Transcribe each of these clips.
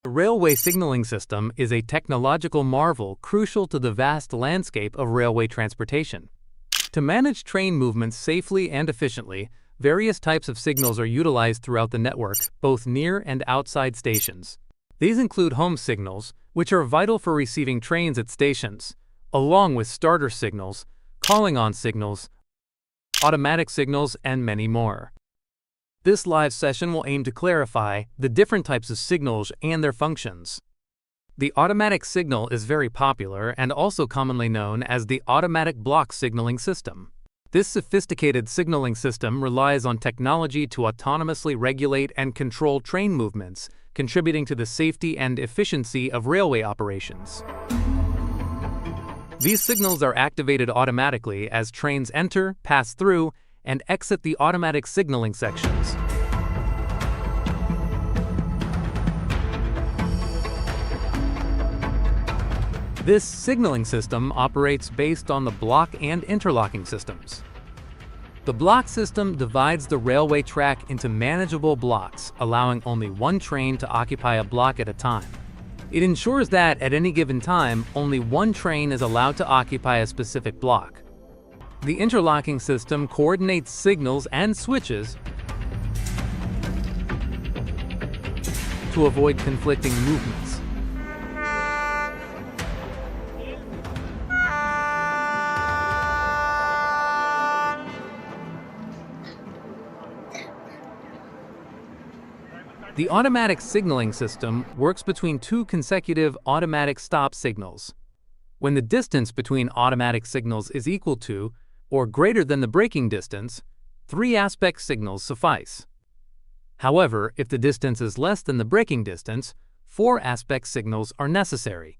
The railway signaling system is a technological marvel crucial to the vast landscape of railway transportation. To manage train movements safely and efficiently, various types of signals are utilized throughout the network, both near and outside stations. These include home signals, which are vital for receiving trains at stations, along with starter signals, calling-on signals, automatic signals, and many more. This live session will aim to clarify the different types of signals and their functions. The automatic signal is very popular and also commonly known as the automatic block signaling system. This sophisticated signaling system relies on technology to autonomously regulate and control train movements, contributing to the safety and efficiency of railway operations. These signals are activated automatically as trains enter, pass through, and exit the automatic signaling sections. This signaling system operates based on the block and interlocking systems. The block system divides the railway track into manageable blocks, allowing only one train to occupy a block at a time. It ensures that, at any given time, only one train is allowed to occupy a specific block. The interlocking system coordinates signals and switches to avoid conflicting movements. The automatic signaling system works between two consecutive automatic stop signals. When the distance between automatic signals is equal to or greater than the braking distance, 3 aspect signals suffice. However, if the distance is less than the braking distance, 4 aspect signals are necessary.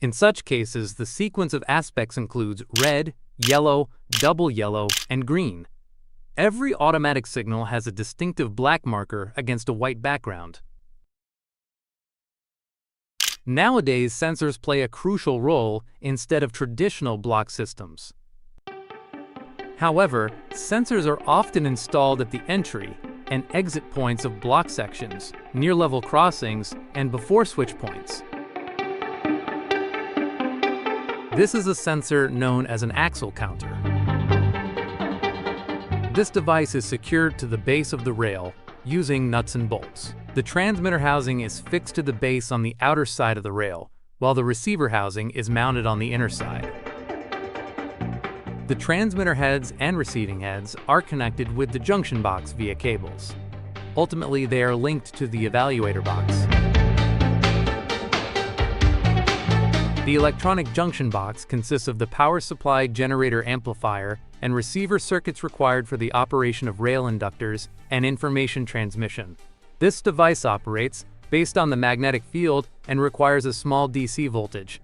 In such cases, the sequence of aspects includes red, yellow, double yellow, and green. Every automatic signal has a distinctive black marker against a white background. Nowadays, sensors play a crucial role instead of traditional block systems. However, sensors are often installed at the entry and exit points of block sections, near level crossings, and before switch points. This is a sensor known as an axle counter. This device is secured to the base of the rail using nuts and bolts. The transmitter housing is fixed to the base on the outer side of the rail, while the receiver housing is mounted on the inner side. The transmitter heads and receiving heads are connected with the junction box via cables. Ultimately, they are linked to the evaluator box. The electronic junction box consists of the power supply generator amplifier and receiver circuits required for the operation of rail inductors and information transmission. This device operates based on the magnetic field and requires a small DC voltage.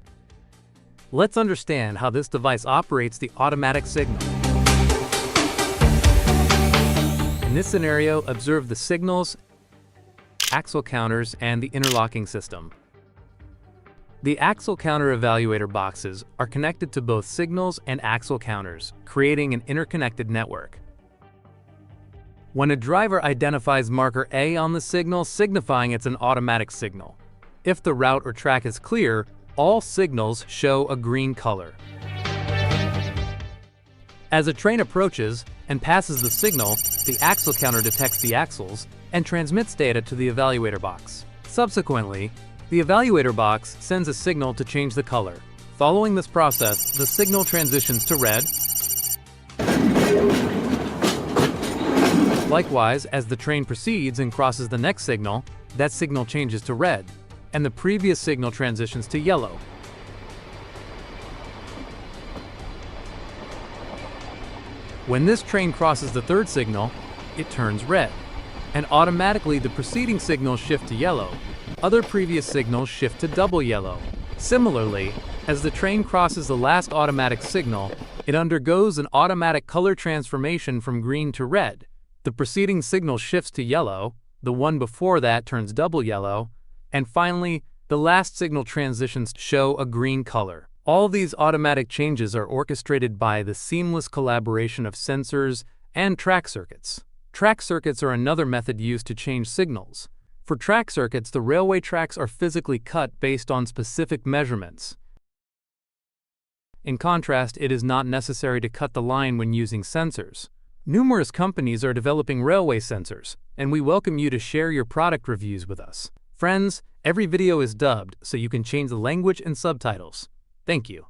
Let's understand how this device operates the automatic signal. In this scenario, observe the signals, axle counters, and the interlocking system. The axle counter evaluator boxes are connected to both signals and axle counters, creating an interconnected network. When a driver identifies marker A on the signal, signifying it's an automatic signal. If the route or track is clear, all signals show a green color. As a train approaches and passes the signal, the axle counter detects the axles and transmits data to the evaluator box. Subsequently, the evaluator box sends a signal to change the color. Following this process, the signal transitions to red. Likewise, as the train proceeds and crosses the next signal, that signal changes to red, and the previous signal transitions to yellow. When this train crosses the third signal, it turns red, and automatically the preceding signals shift to yellow. Other previous signals shift to double yellow. Similarly, as the train crosses the last automatic signal, it undergoes an automatic color transformation from green to red. The preceding signal shifts to yellow, the one before that turns double yellow, and finally, the last signal transitions to show a green color. All these automatic changes are orchestrated by the seamless collaboration of sensors and track circuits. Track circuits are another method used to change signals. For track circuits, the railway tracks are physically cut based on specific measurements. In contrast, it is not necessary to cut the line when using sensors. Numerous companies are developing railway sensors, and we welcome you to share your product reviews with us. Friends, every video is dubbed, so you can change the language and subtitles. Thank you.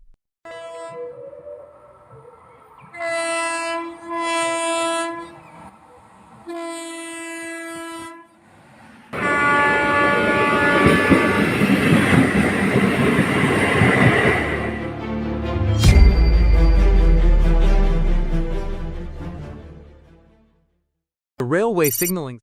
The railway signaling